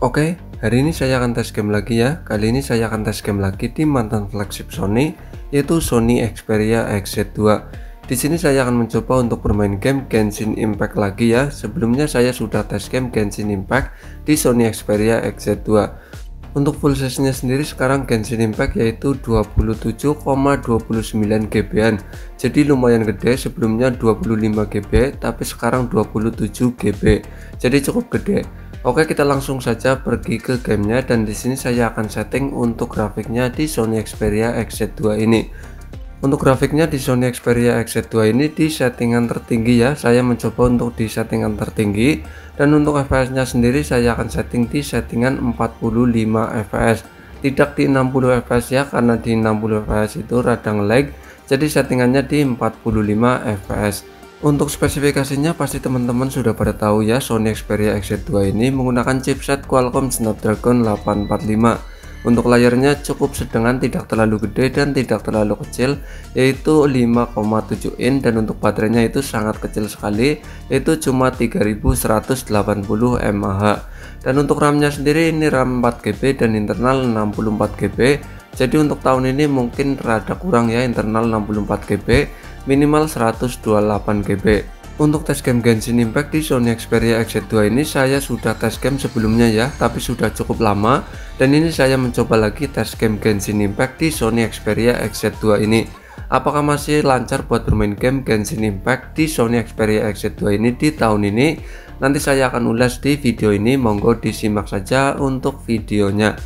Oke, hari ini saya akan tes game lagi ya. Kali ini saya akan tes game lagi di mantan flagship Sony, yaitu Sony Xperia XZ2. Di sini saya akan mencoba untuk bermain game Genshin Impact lagi ya. Sebelumnya saya sudah tes game Genshin Impact di Sony Xperia XZ2. Untuk full size-nya sendiri sekarang Genshin Impact yaitu 27,29 GB-an. Jadi lumayan gede, sebelumnya 25 GB tapi sekarang 27 GB. Jadi cukup gede. Oke, kita langsung saja pergi ke gamenya, dan di sini saya akan setting untuk grafiknya di Sony Xperia XZ2 ini. Untuk grafiknya di Sony Xperia XZ2 ini di settingan tertinggi ya. Saya mencoba untuk di settingan tertinggi, dan untuk FPS-nya sendiri saya akan setting di settingan 45 fps. Tidak di 60 fps ya, karena di 60 fps itu radang lag. Jadi settingannya di 45 fps. Untuk spesifikasinya pasti teman-teman sudah pada tahu ya, Sony Xperia XZ2 ini menggunakan chipset Qualcomm Snapdragon 845. Untuk layarnya cukup sedengan, tidak terlalu gede dan tidak terlalu kecil, yaitu 5,7 in, dan untuk baterainya itu sangat kecil sekali, yaitu cuma 3180 mAh. Dan untuk RAM-nya sendiri ini RAM 4GB dan internal 64GB. Jadi untuk tahun ini mungkin rada kurang ya, internal 64GB, minimal 128GB. Untuk tes game Genshin Impact di Sony Xperia XZ2 ini saya sudah tes game sebelumnya ya, tapi sudah cukup lama, dan ini saya mencoba lagi tes game Genshin Impact di Sony Xperia XZ2 ini. Apakah masih lancar buat bermain game Genshin Impact di Sony Xperia XZ2 ini di tahun ini? Nanti saya akan ulas di video ini, monggo disimak saja untuk videonya.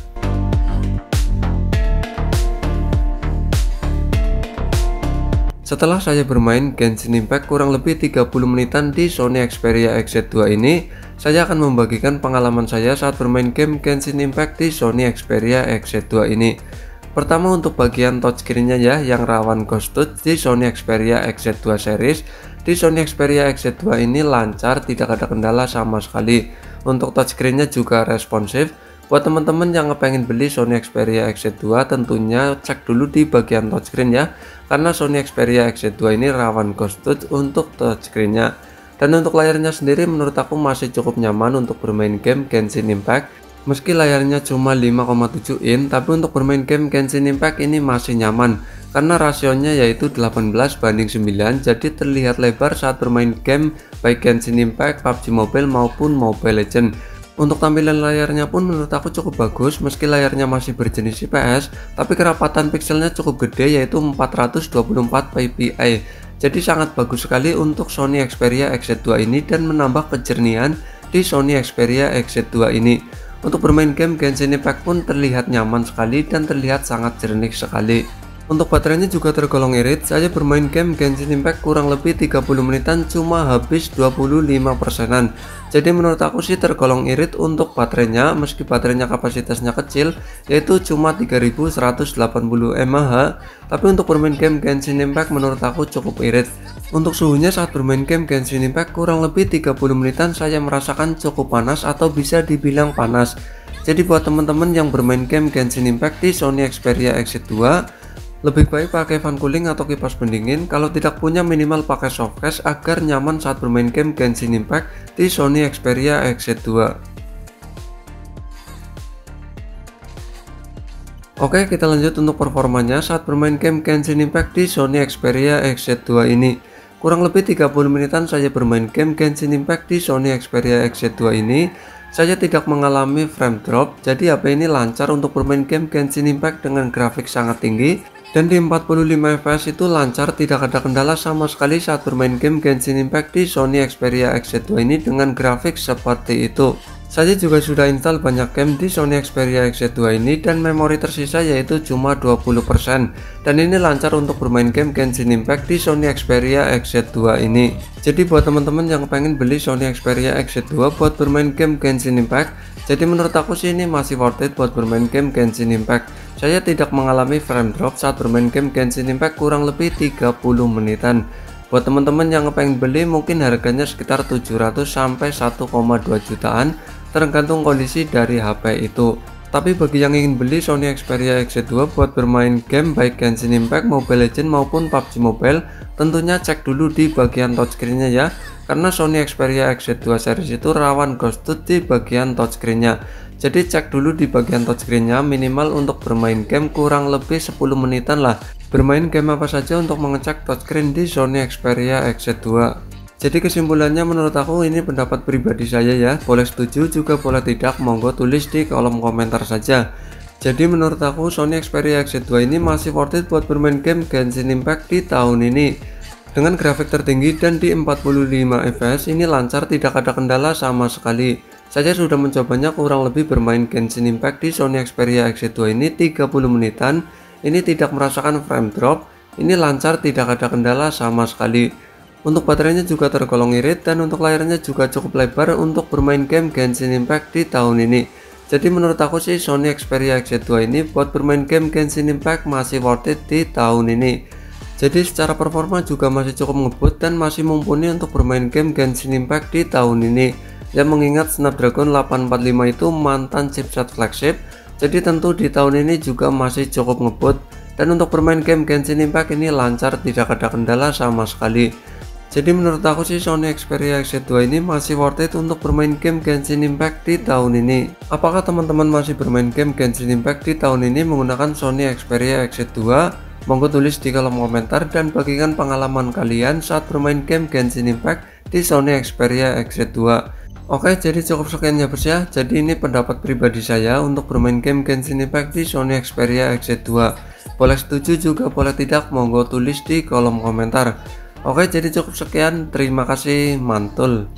Setelah saya bermain Genshin Impact kurang lebih 30 menitan di Sony Xperia XZ2 ini, saya akan membagikan pengalaman saya saat bermain game Genshin Impact di Sony Xperia XZ2 ini. Pertama, untuk bagian touchscreen-nya ya, yang rawan ghost touch di Sony Xperia XZ2 series. Di Sony Xperia XZ2 ini lancar, tidak ada kendala sama sekali. Untuk touchscreen-nya juga responsif. Buat teman-teman yang pengen beli Sony Xperia XZ2, tentunya cek dulu di bagian touchscreen ya, karena Sony Xperia XZ2 ini rawan ghost touch untuk touchscreen-nya. Dan untuk layarnya sendiri menurut aku masih cukup nyaman untuk bermain game Genshin Impact. Meski layarnya cuma 5,7 in, tapi untuk bermain game Genshin Impact ini masih nyaman, karena rasionya yaitu 18:9, jadi terlihat lebar saat bermain game baik Genshin Impact, PUBG Mobile maupun Mobile Legends. Untuk tampilan layarnya pun menurut aku cukup bagus, meski layarnya masih berjenis IPS, tapi kerapatan pixelnya cukup gede yaitu 424 ppi. Jadi sangat bagus sekali untuk Sony Xperia XZ2 ini, dan menambah kejernihan di Sony Xperia XZ2 ini. Untuk bermain game Genshin Impact pun terlihat nyaman sekali dan terlihat sangat jernih sekali. Untuk baterainya juga tergolong irit. Saya bermain game Genshin Impact kurang lebih 30 menitan cuma habis 25%-an. Jadi menurut aku sih tergolong irit untuk baterainya, meski baterainya kapasitasnya kecil yaitu cuma 3180 mAh. Tapi untuk bermain game Genshin Impact menurut aku cukup irit. Untuk suhunya saat bermain game Genshin Impact kurang lebih 30 menitan saya merasakan cukup panas atau bisa dibilang panas. Jadi buat teman-teman yang bermain game Genshin Impact di Sony Xperia XZ2, lebih baik pakai fan cooling atau kipas pendingin. Kalau tidak punya, minimal pakai softcase agar nyaman saat bermain game Genshin Impact di Sony Xperia XZ2. Oke, kita lanjut untuk performanya saat bermain game Genshin Impact di Sony Xperia XZ2 ini. Kurang lebih 30 menitan saya bermain game Genshin Impact di Sony Xperia XZ2 ini. Saya tidak mengalami frame drop, jadi HP ini lancar untuk bermain game Genshin Impact dengan grafik sangat tinggi. Dan di 45 fps itu lancar, tidak ada kendala sama sekali saat bermain game Genshin Impact di Sony Xperia XZ2 ini dengan grafik seperti itu. Saya juga sudah install banyak game di Sony Xperia XZ2 ini, dan memori tersisa yaitu cuma 20%. Dan ini lancar untuk bermain game Genshin Impact di Sony Xperia XZ2 ini. Jadi buat teman-teman yang pengen beli Sony Xperia XZ2 buat bermain game Genshin Impact, jadi menurut aku sih ini masih worth it buat bermain game Genshin Impact. Saya tidak mengalami frame drop saat bermain game Genshin Impact kurang lebih 30 menitan. Buat teman-teman yang pengen beli mungkin harganya sekitar 700 sampai 1,2 jutaan, tergantung kondisi dari HP itu. Tapi bagi yang ingin beli Sony Xperia XZ2 buat bermain game baik Genshin Impact, Mobile Legends maupun PUBG Mobile, tentunya cek dulu di bagian touchscreen-nya ya, karena Sony Xperia XZ2 series itu rawan ghost touch di bagian touchscreen-nya. Jadi cek dulu di bagian touchscreen-nya, minimal untuk bermain game kurang lebih 10 menitan lah. Bermain game apa saja untuk mengecek touchscreen di Sony Xperia XZ2. Jadi kesimpulannya, menurut aku ini pendapat pribadi saya ya, boleh setuju juga boleh tidak, monggo tulis di kolom komentar saja. Jadi menurut aku Sony Xperia XZ2 ini masih worth it buat bermain game Genshin Impact di tahun ini. Dengan grafik tertinggi dan di 45 fps ini lancar, tidak ada kendala sama sekali. Saya sudah mencobanya kurang lebih bermain Genshin Impact di Sony Xperia XZ2 ini 30 menitan. Ini tidak merasakan frame drop, ini lancar, tidak ada kendala sama sekali. Untuk baterainya juga tergolong irit dan untuk layarnya juga cukup lebar untuk bermain game Genshin Impact di tahun ini. Jadi menurut aku sih Sony Xperia XZ2 ini buat bermain game Genshin Impact masih worth it di tahun ini. Jadi secara performa juga masih cukup ngebut dan masih mumpuni untuk bermain game Genshin Impact di tahun ini. Ya, mengingat Snapdragon 845 itu mantan chipset flagship, jadi tentu di tahun ini juga masih cukup ngebut. Dan untuk bermain game Genshin Impact ini lancar, tidak ada kendala sama sekali. Jadi menurut aku sih Sony Xperia XZ2 ini masih worth it untuk bermain game Genshin Impact di tahun ini. Apakah teman-teman masih bermain game Genshin Impact di tahun ini menggunakan Sony Xperia XZ2? Monggo tulis di kolom komentar dan bagikan pengalaman kalian saat bermain game Genshin Impact di Sony Xperia XZ2. Oke, jadi cukup sekian ya bos ya. Jadi ini pendapat pribadi saya untuk bermain game Genshin Impact di Sony Xperia XZ2. Boleh setuju juga boleh tidak, monggo tulis di kolom komentar. Oke, jadi cukup sekian. Terima kasih, mantul.